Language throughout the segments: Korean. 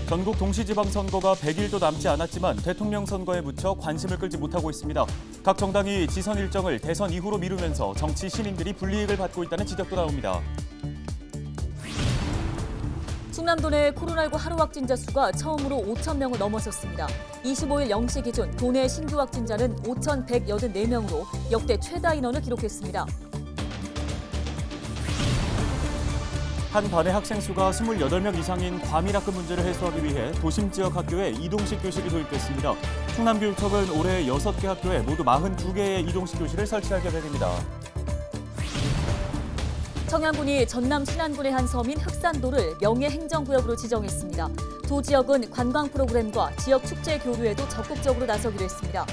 전국 동시지방선거가 100일도 남지 않았지만 대통령 선거에 묻혀 관심을 끌지 못하고 있습니다. 각 정당이 지선 일정을 대선 이후로 미루면서 정치 신인들이 불이익을 받고 있다는 지적도 나옵니다. 충남도 내 코로나19 하루 확진자 수가 처음으로 5천 명을 넘어섰습니다. 25일 0시 기준 도내 신규 확진자는 5,184명으로 역대 최다 인원을 기록했습니다. 한 반의 학생 수가 28명 이상인 과밀학급 문제를 해소하기 위해 도심 지역 학교에 이동식 교실이 도입됐습니다. 충남교육청은 올해 6개 학교에 모두 42개의 이동식 교실을 설치할 계획입니다. 청양군이 전남 신안군의 한 섬인 흑산도를 명예행정구역으로 지정했습니다. 두 지역은 관광 프로그램과 지역 축제 교류에도 적극적으로 나서기로 했습니다.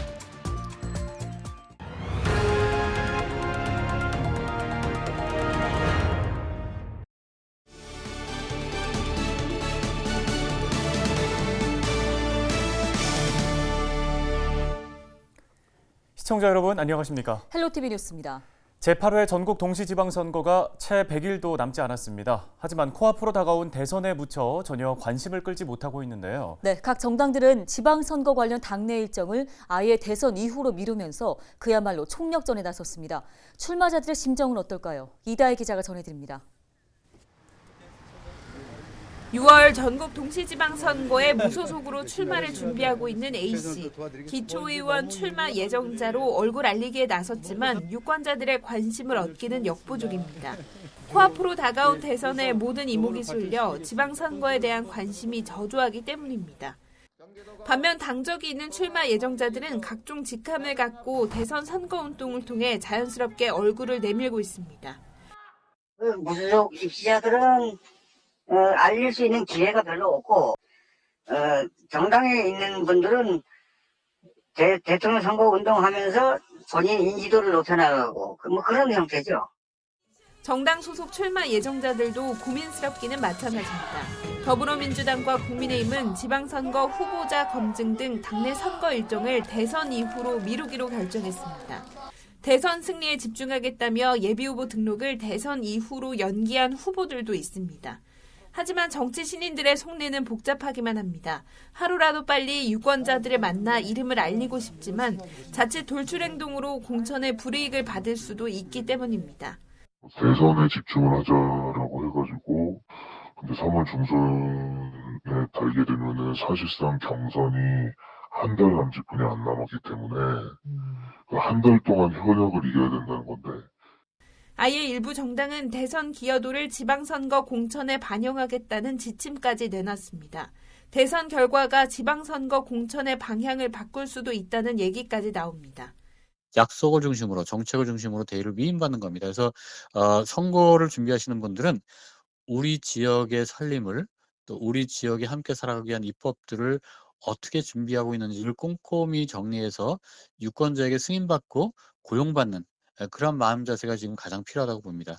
시청자 여러분 안녕하십니까? 헬로티비 뉴스입니다. 제8회 전국 동시지방선거가 채 100일도 남지 않았습니다. 하지만 코앞으로 다가온 대선에 묻혀 전혀 관심을 끌지 못하고 있는데요. 네, 각 정당들은 지방선거 관련 당내 일정을 아예 대선 이후로 미루면서 그야말로 총력전에 나섰습니다. 출마자들의 심정은 어떨까요? 이다혜 기자가 전해드립니다. 6월 전국 동시지방선거에 무소속으로 출마를 준비하고 있는 A씨. 기초의원 출마 예정자로 얼굴 알리기에 나섰지만 유권자들의 관심을 얻기는 역부족입니다. 코앞으로 다가온 대선에 모든 이목이 쏠려 지방선거에 대한 관심이 저조하기 때문입니다. 반면 당적이 있는 출마 예정자들은 각종 직함을 갖고 대선 선거운동을 통해 자연스럽게 얼굴을 내밀고 있습니다. 무소속 입시자들은 알릴 수 있는 기회가 별로 없고 정당에 있는 분들은 대통령 선거 운동하면서 본인 인지도를 높여나가고 뭐 그런 형태죠. 정당 소속 출마 예정자들도 고민스럽기는 마찬가지입니다. 더불어민주당과 국민의힘은 지방선거 후보자 검증 등 당내 선거 일정을 대선 이후로 미루기로 결정했습니다. 대선 승리에 집중하겠다며 예비후보 등록을 대선 이후로 연기한 후보들도 있습니다. 하지만 정치 신인들의 속내는 복잡하기만 합니다. 하루라도 빨리 유권자들을 만나 이름을 알리고 싶지만 자칫 돌출행동으로 공천의 불이익을 받을 수도 있기 때문입니다. 대선에 집중을 하자라고 해가지고 근데 3월 중순에 달게 되면은 사실상 경선이 한 달 남짓뿐이 안 남았기 때문에 한 달 동안 현역을 이겨야 된다는 건데 아예 일부 정당은 대선 기여도를 지방선거 공천에 반영하겠다는 지침까지 내놨습니다. 대선 결과가 지방선거 공천의 방향을 바꿀 수도 있다는 얘기까지 나옵니다. 약속을 중심으로 정책을 중심으로 대의를 위임받는 겁니다. 그래서 선거를 준비하시는 분들은 우리 지역의 살림을 또 우리 지역에 함께 살아가기 위한 입법들을 어떻게 준비하고 있는지를 꼼꼼히 정리해서 유권자에게 승인받고 고용받는 그런 마음 자세가 지금 가장 필요하다고 봅니다.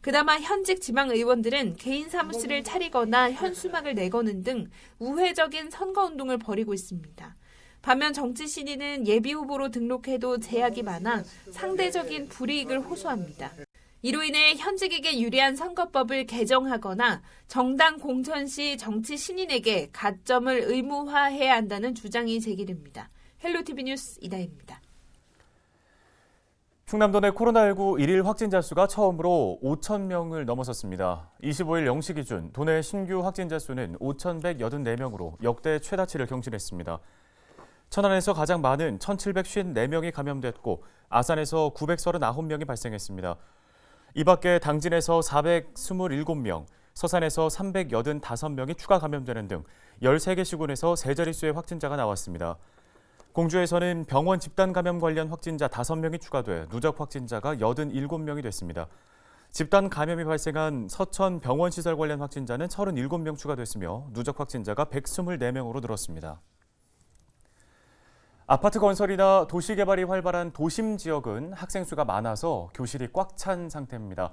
그나마 현직 지방의원들은 개인 사무실을 차리거나 현수막을 내거는 등 우회적인 선거운동을 벌이고 있습니다. 반면 정치 신인은 예비후보로 등록해도 제약이 많아 상대적인 불이익을 호소합니다. 이로 인해 현직에게 유리한 선거법을 개정하거나 정당 공천 시 정치 신인에게 가점을 의무화해야 한다는 주장이 제기됩니다. 헬로티비 뉴스 이다혜입니다. 충남도 내 코로나19 일일 확진자 수가 처음으로 5천 명을 넘어섰습니다. 25일 0시 기준 도내 신규 확진자 수는 5,184명으로 역대 최다치를 경신했습니다. 천안에서 가장 많은 1,754명이 감염됐고 아산에서 939명이 발생했습니다. 이 밖에 당진에서 427명, 서산에서 385명이 추가 감염되는 등 13개 시군에서 세 자릿수의 확진자가 나왔습니다. 공주에서는 병원 집단 감염 관련 확진자 5명이 추가돼 누적 확진자가 87명이 됐습니다. 집단 감염이 발생한 서천 병원 시설 관련 확진자는 37명 추가됐으며 누적 확진자가 124명으로 늘었습니다. 아파트 건설이나 도시 개발이 활발한 도심 지역은 학생 수가 많아서 교실이 꽉 찬 상태입니다.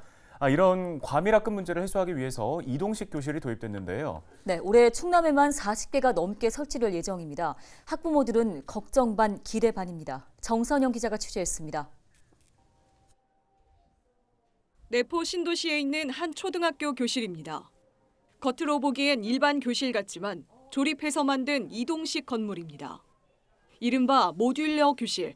이런 과밀학급 문제를 해소하기 위해서 이동식 교실이 도입됐는데요. 네, 올해 충남에만 40개가 넘게 설치될 예정입니다. 학부모들은 걱정 반, 기대 반입니다. 정선영 기자가 취재했습니다. 내포 신도시에 있는 한 초등학교 교실입니다. 겉으로 보기엔 일반 교실 같지만 조립해서 만든 이동식 건물입니다. 이른바 모듈러 교실.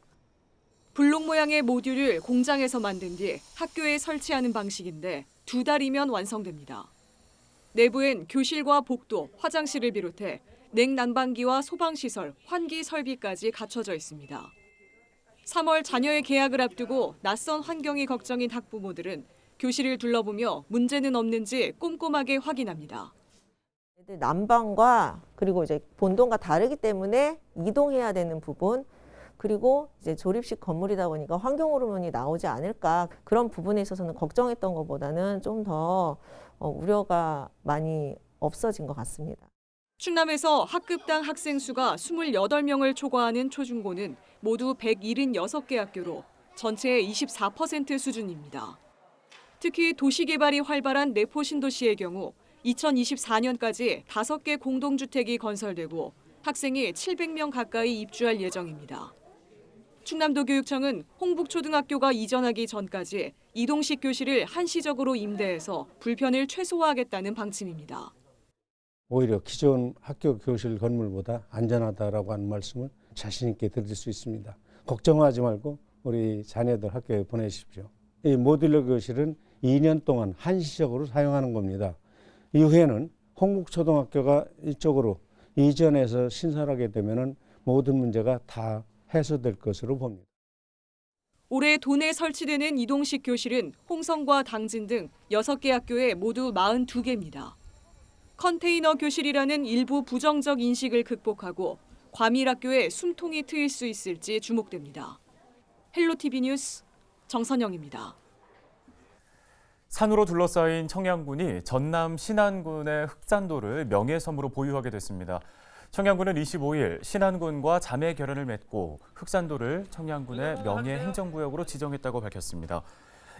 블록 모양의 모듈을 공장에서 만든 뒤 학교에 설치하는 방식인데 2달이면 완성됩니다. 내부엔 교실과 복도, 화장실을 비롯해 냉난방기와 소방시설, 환기 설비까지 갖춰져 있습니다. 3월 자녀의 개학을 앞두고 낯선 환경이 걱정인 학부모들은 교실을 둘러보며 문제는 없는지 꼼꼼하게 확인합니다. 난방과 그리고 이제 본동과 다르기 때문에 이동해야 되는 부분, 그리고 이제 조립식 건물이다 보니까 환경 호르몬이 나오지 않을까, 그런 부분에 있어서는 걱정했던 것보다는 좀 더 우려가 많이 없어진 것 같습니다. 충남에서 학급당 학생 수가 28명을 초과하는 초중고는 모두 176개 학교로 전체의 24% 수준입니다. 특히 도시개발이 활발한 내포 신도시의 경우 2024년까지 5개 공동주택이 건설되고 학생이 700명 가까이 입주할 예정입니다. 충남도 교육청은 홍북초등학교가 이전하기 전까지 이동식 교실을 한시적으로 임대해서 불편을 최소화하겠다는 방침입니다. 오히려 기존 학교 교실 건물보다 안전하다라고 하는 말씀을 자신 있게 드릴 수 있습니다. 걱정하지 말고 우리 자녀들 학교에 보내십시오. 이 모듈러 교실은 2년 동안 한시적으로 사용하는 겁니다. 이후에는 홍북초등학교가 이쪽으로 이전해서 신설하게 되면 모든 문제가 다 해소될 것으로 봅니다. 올해 도내에 설치되는 이동식 교실은 홍성과 당진 등 6개 학교에 모두 42개입니다. 컨테이너 교실이라는 일부 부정적 인식을 극복하고 과밀학교에 숨통이 트일 수 있을지 주목됩니다. 헬로티비 뉴스 정선영입니다. 산으로 둘러싸인 청양군이 전남 신안군의 흑산도를 명예섬으로 보유하게 됐습니다. 청양군은 25일 신안군과 자매 결연을 맺고 흑산도를 청양군의 명예행정구역으로 지정했다고 밝혔습니다.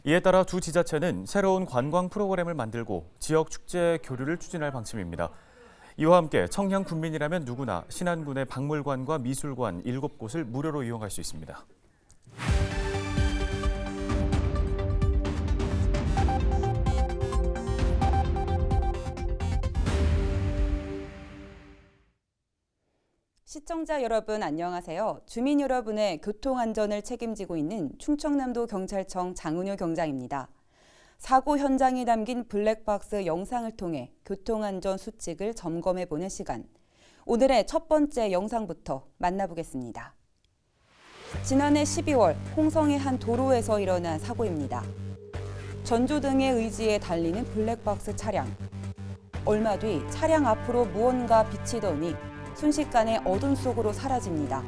이에 따라 두 지자체는 새로운 관광 프로그램을 만들고 지역 축제 교류를 추진할 방침입니다. 이와 함께 청양 군민이라면 누구나 신안군의 박물관과 미술관 7곳을 무료로 이용할 수 있습니다. 시청자 여러분 안녕하세요. 주민 여러분의 교통안전을 책임지고 있는 충청남도 경찰청 장은효 경장입니다. 사고 현장이 담긴 블랙박스 영상을 통해 교통안전 수칙을 점검해보는 시간. 오늘의 첫 번째 영상부터 만나보겠습니다. 지난해 12월 홍성의 한 도로에서 일어난 사고입니다. 전조등의 의지에 달리는 블랙박스 차량. 얼마 뒤 차량 앞으로 무언가 비치더니 순식간에 어둠 속으로 사라집니다.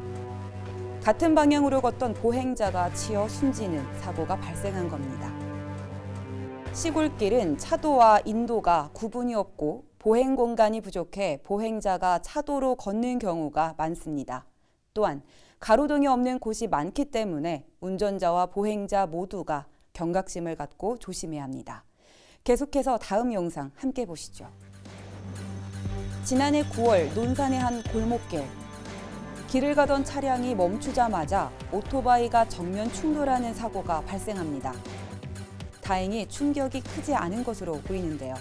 같은 방향으로 걷던 보행자가 치여 숨지는 사고가 발생한 겁니다. 시골길은 차도와 인도가 구분이 없고 보행 공간이 부족해 보행자가 차도로 걷는 경우가 많습니다. 또한 가로등이 없는 곳이 많기 때문에 운전자와 보행자 모두가 경각심을 갖고 조심해야 합니다. 계속해서 다음 영상 함께 보시죠. 지난해 9월 논산의 한 골목길. 길을 가던 차량이 멈추자마자 오토바이가 정면 충돌하는 사고가 발생합니다. 다행히 충격이 크지 않은 것으로 보이는데요.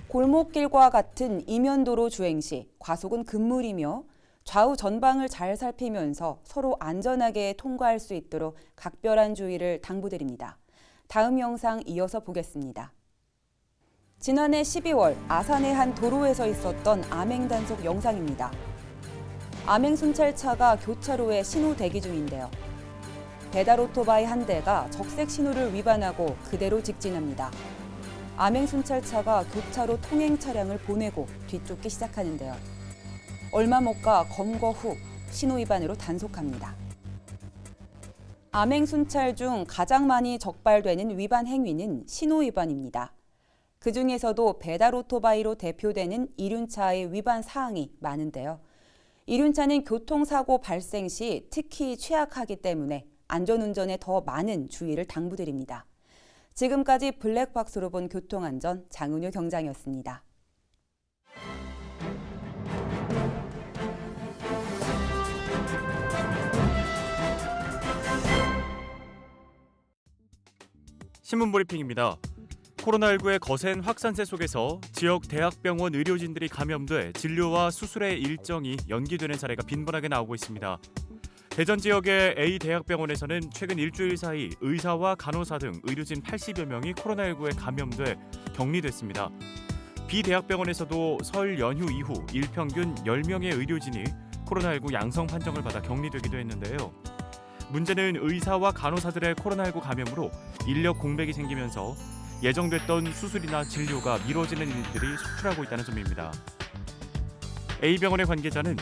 골목길과 같은 이면도로 주행 시 과속은 금물이며 좌우 전방을 잘 살피면서 서로 안전하게 통과할 수 있도록 각별한 주의를 당부드립니다. 다음 영상 이어서 보겠습니다. 지난해 12월 아산의 한 도로에서 있었던 암행 단속 영상입니다. 암행 순찰차가 교차로에 신호 대기 중인데요. 배달 오토바이 한 대가 적색 신호를 위반하고 그대로 직진합니다. 암행 순찰차가 교차로 통행 차량을 보내고 뒤쫓기 시작하는데요. 얼마 못 가 검거 후 신호 위반으로 단속합니다. 암행 순찰 중 가장 많이 적발되는 위반 행위는 신호 위반입니다. 그중에서도 배달 오토바이로 대표되는 이륜차의 위반 사항이 많은데요. 이륜차는 교통사고 발생 시 특히 취약하기 때문에 안전운전에 더 많은 주의를 당부드립니다. 지금까지 블랙박스로 본 교통안전 장은효 경장이었습니다. 신문 브리핑입니다. 코로나19의 거센 확산세 속에서 지역 대학병원 의료진들이 감염돼 진료와 수술의 일정이 연기되는 사례가 빈번하게 나오고 있습니다. 대전 지역의 A 대학병원에서는 최근 일주일 사이 의사와 간호사 등 의료진 80여 명이 코로나19에 감염돼 격리됐습니다. B 대학병원에서도 설 연휴 이후 일평균 10명의 의료진이 코로나19 양성 판정을 받아 격리되기도 했는데요. 문제는 의사와 간호사들의 코로나19 감염으로 인력 공백이 생기면서 예정됐던 수술이나 진료가 미뤄지는 일들이 속출하고 있다는 점입니다. A병원의 관계자는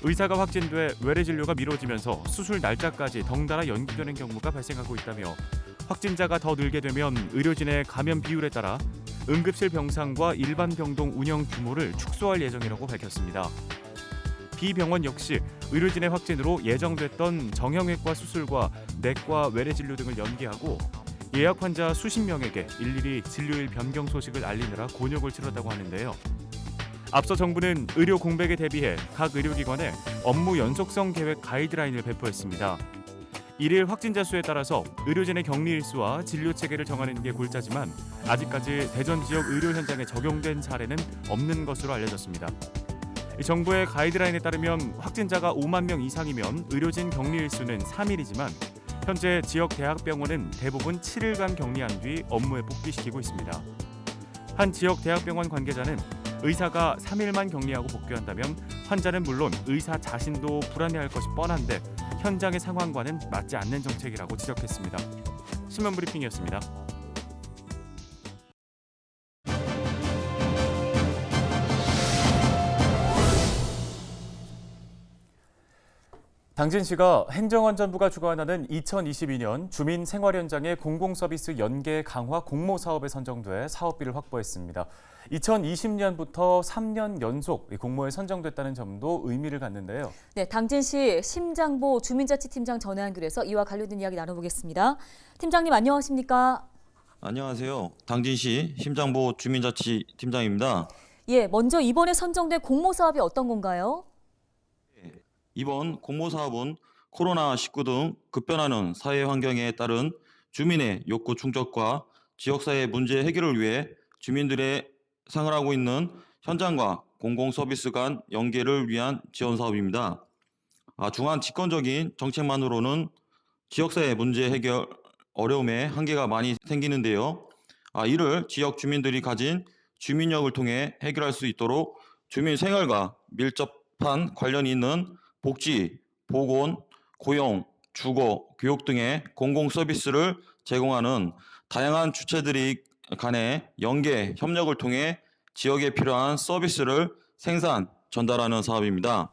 의사가 확진돼 외래 진료가 미뤄지면서 수술 날짜까지 덩달아 연기되는 경우가 발생하고 있다며 확진자가 더 늘게 되면 의료진의 감염 비율에 따라 응급실 병상과 일반 병동 운영 규모를 축소할 예정이라고 밝혔습니다. B병원 역시 의료진의 확진으로 예정됐던 정형외과 수술과 내과 외래 진료 등을 연기하고 예약 환자 수십 명에게 일일이 진료일 변경 소식을 알리느라 곤욕을 치렀다고 하는데요. 앞서 정부는 의료 공백에 대비해 각 의료기관에 업무 연속성 계획 가이드라인을 배포했습니다. 일일 확진자 수에 따라서 의료진의 격리 일수와 진료 체계를 정하는 게 골자지만 아직까지 대전 지역 의료 현장에 적용된 사례는 없는 것으로 알려졌습니다. 정부의 가이드라인에 따르면 확진자가 5만 명 이상이면 의료진 격리 일수는 3일이지만 현재 지역 대학병원은 대부분 7일간 격리한 뒤 업무에 복귀시키고 있습니다. 한 지역 대학병원 관계자는 의사가 3일만 격리하고 복귀한다면 환자는 물론 의사 자신도 불안해할 것이 뻔한데 현장의 상황과는 맞지 않는 정책이라고 지적했습니다. 신문브리핑이었습니다. 당진시가 행정안전부가 주관하는 2022년 주민 생활 현장의 공공서비스 연계 강화 공모 사업에 선정돼 사업비를 확보했습니다. 2020년부터 3년 연속 공모에 선정됐다는 점도 의미를 갖는데요. 네, 당진시 심장보 주민자치팀장 전화 연결해서 이와 관련된 이야기 나눠보겠습니다. 팀장님 안녕하십니까? 안녕하세요. 당진시 심장보 주민자치팀장입니다. 예, 먼저 이번에 선정된 공모 사업이 어떤 건가요? 이번 공모 사업은 코로나19 등 급변하는 사회 환경에 따른 주민의 욕구 충족과 지역사회 문제 해결을 위해 주민들의 생활하고 있는 현장과 공공서비스 간 연계를 위한 지원 사업입니다. 중한 집권적인 정책만으로는 지역사회 문제 해결 어려움에 한계가 많이 생기는데요. 이를 지역 주민들이 가진 주민력을 통해 해결할 수 있도록 주민 생활과 밀접한 관련이 있는 복지, 보건, 고용, 주거, 교육 등의 공공 서비스를 제공하는 다양한 주체들이 간의 연계, 협력을 통해 지역에 필요한 서비스를 생산, 전달하는 사업입니다.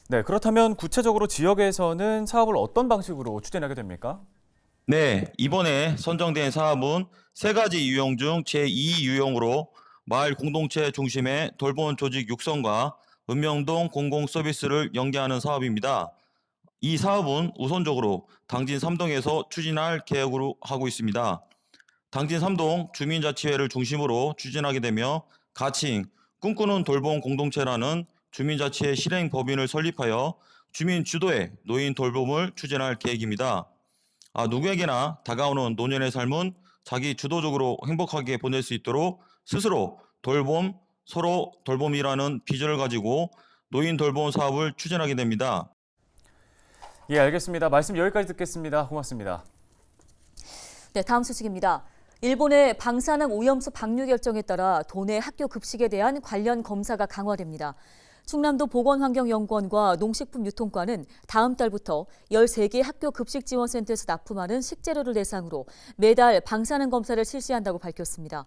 네, 그렇다면 구체적으로 지역에서는 사업을 어떤 방식으로 추진하게 됩니까? 네, 이번에 선정된 사업은 3가지 유형 중 제2 유형으로 마을 공동체 중심의 돌봄 조직 육성과 읍명동 공공 서비스를 연계하는 사업입니다. 이 사업은 우선적으로 당진 3동에서 추진할 계획으로 하고 있습니다. 당진 3동 주민자치회를 중심으로 추진하게 되며 가칭 꿈꾸는 돌봄 공동체라는 주민자치회 실행 법인을 설립하여 주민 주도의 노인 돌봄을 추진할 계획입니다. 누구에게나 다가오는 노년의 삶은 자기 주도적으로 행복하게 보낼 수 있도록 스스로 돌봄, 서로 돌봄이라는 비전을 가지고 노인 돌봄 사업을 추진하게 됩니다. 예, 알겠습니다. 말씀 여기까지 듣겠습니다. 고맙습니다. 네, 다음 소식입니다. 일본의 방사능 오염수 방류 결정에 따라 도내 학교 급식에 대한 관련 검사가 강화됩니다. 충남도 보건환경연구원과 농식품유통과는 다음 달부터 13개 학교 급식지원센터에서 납품하는 식재료를 대상으로 매달 방사능 검사를 실시한다고 밝혔습니다.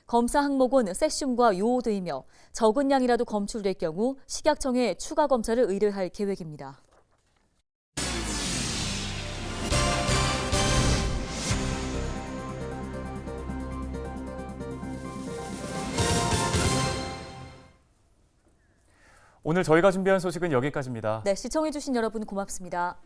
검사 항목은 세슘과 요오드이며 적은 양이라도 검출될 경우 식약청에 추가 검사를 의뢰할 계획입니다. 오늘 저희가 준비한 소식은 여기까지입니다. 네, 시청해주신 여러분 고맙습니다.